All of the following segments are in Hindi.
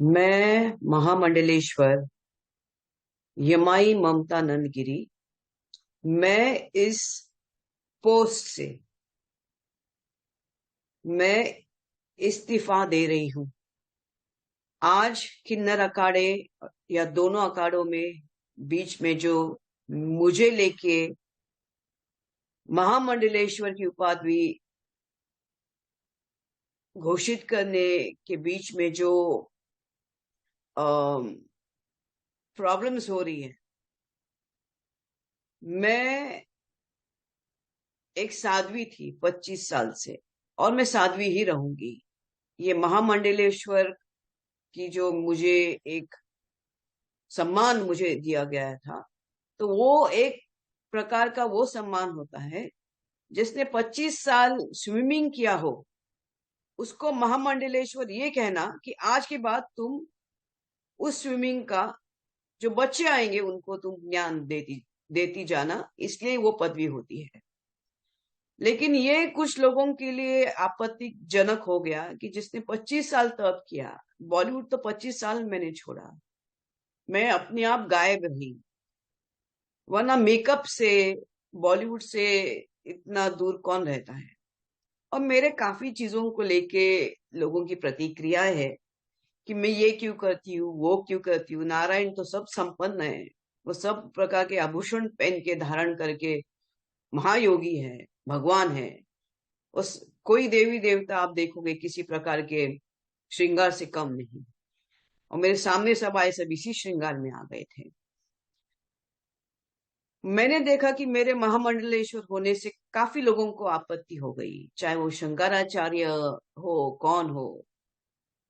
मैं महामंडलेश्वर यमाई ममता नंदगिरी। मैं इस पोस्ट से मैं इस्तीफा दे रही हूं। आज किन्नर अखाड़े या दोनों अखाड़ों में बीच में जो मुझे लेके महामंडलेश्वर की उपाधि घोषित करने के बीच में जो प्रॉब्लम्स हो रही है। मैं एक साध्वी थी 25 साल से, और मैं साध्वी ही रहूंगी। ये महामंडलेश्वर की जो मुझे एक सम्मान मुझे दिया गया था, तो वो एक प्रकार का वो सम्मान होता है। जिसने 25 साल स्विमिंग किया हो, उसको महामंडलेश्वर ये कहना कि आज के बाद तुम उस स्विमिंग का जो बच्चे आएंगे उनको तुम ज्ञान देती देती जाना, इसलिए वो पदवी होती है। लेकिन ये कुछ लोगों के लिए आपत्तिजनक हो गया कि जिसने 25 साल तप किया। बॉलीवुड तो 25 साल मैंने छोड़ा, मैं अपने आप गायब रही, वरना मेकअप से बॉलीवुड से इतना दूर कौन रहता है। और मेरे काफी चीजों को लेके लोगों की प्रतिक्रिया है कि मैं ये क्यों करती हूँ, वो क्यों करती हूँ। नारायण तो सब संपन्न है, वो सब प्रकार के आभूषण पहन के धारण करके महायोगी है, भगवान है। उस कोई देवी देवता आप देखोगे किसी प्रकार के श्रृंगार से कम नहीं। और मेरे सामने सब आए, सब इसी श्रृंगार में आ गए थे। मैंने देखा कि मेरे महामंडलेश्वर होने से काफी लोगों को आपत्ति हो गई, चाहे वो शंकराचार्य हो, कौन हो।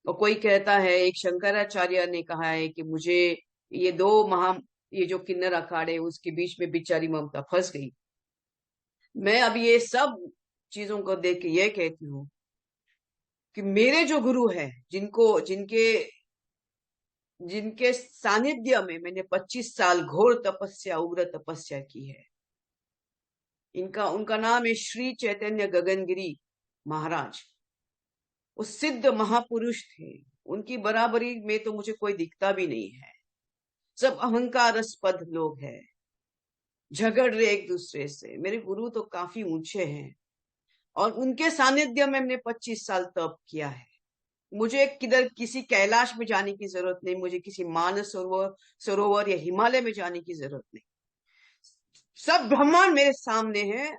और कोई कहता है, एक शंकराचार्य ने कहा है कि मुझे ये दो महा ये जो किन्नर अखाड़े उसके बीच में बेचारी ममता फंस गई। मैं अब ये सब चीजों को देख के ये कहती हूँ कि मेरे जो गुरु है, जिनको जिनके जिनके सानिध्य में मैंने 25 साल घोर तपस्या, उग्र तपस्या की है, इनका उनका नाम है श्री चैतन्य गगनगिरी महाराज। वो सिद्ध महापुरुष थे। उनकी बराबरी में तो मुझे कोई दिखता भी नहीं है। सब अहंकारस्पद लोग हैं, झगड़ रहे एक दूसरे से। मेरे गुरु तो काफी ऊंचे हैं, और उनके सानिध्य में मैंने 25 साल तप किया है। मुझे किधर किसी कैलाश में जाने की जरूरत नहीं, मुझे किसी मानस सरोवर या हिमालय में जाने की जरूरत नहीं। सब ब्रह्मांड मेरे सामने है।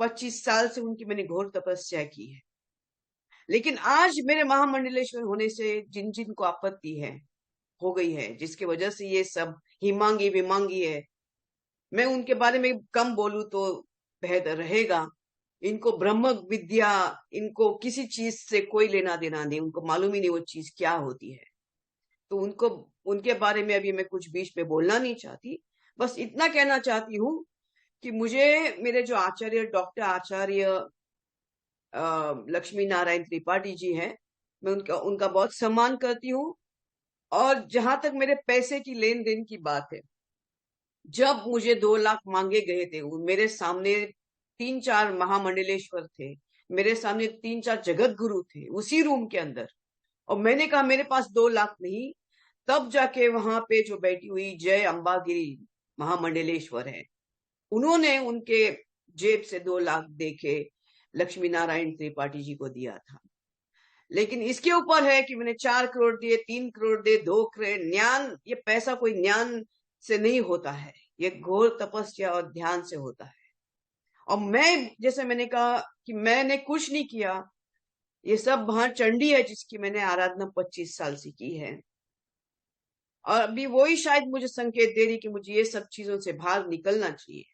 25 साल से उनकी मैंने घोर तपस्या की है। लेकिन आज मेरे महामंडलेश्वर होने से जिन जिन को आपत्ति है, हो गई है, जिसकी वजह से ये सब हिमांगी विमांगी है, मैं उनके बारे में कम बोलूं तो बेहतर रहेगा। इनको ब्रह्म विद्या, इनको किसी चीज से कोई लेना देना नहीं, उनको मालूम ही नहीं वो चीज क्या होती है। तो उनको उनके बारे में अभी मैं कुछ बीच में बोलना नहीं चाहती। बस इतना कहना चाहती हूँ कि मुझे मेरे जो आचार्य, डॉक्टर आचार्य लक्ष्मी नारायण त्रिपाठी जी हैं, मैं उनका उनका बहुत सम्मान करती हूँ। और जहां तक मेरे पैसे की लेन देन की बात है, जब मुझे 2 लाख मांगे गए थे, मेरे सामने 3-4 महामंडलेश्वर थे, मेरे सामने 3-4 जगत गुरु थे उसी रूम के अंदर। और मैंने कहा मेरे पास 2 लाख नहीं। तब जाके वहां पे जो बैठी हुई जय अंबागिरी महामंडलेश्वर है, उन्होंने उनके जेब से 2 लाख देके लक्ष्मी नारायण त्रिपाठी जी को दिया था। लेकिन इसके ऊपर है कि मैंने 4 करोड़ दिए, 3 करोड़ दिए, 2 करोड़। ज्ञान, ये पैसा कोई ज्ञान से नहीं होता है, ये घोर तपस्या और ध्यान से होता है। और मैं, जैसे मैंने कहा कि मैंने कुछ नहीं किया, ये सब वहां चंडी है जिसकी मैंने आराधना 25 साल से की है। और अभी वही शायद मुझे संकेत दे रही कि मुझे ये सब चीजों से बाहर निकलना चाहिए।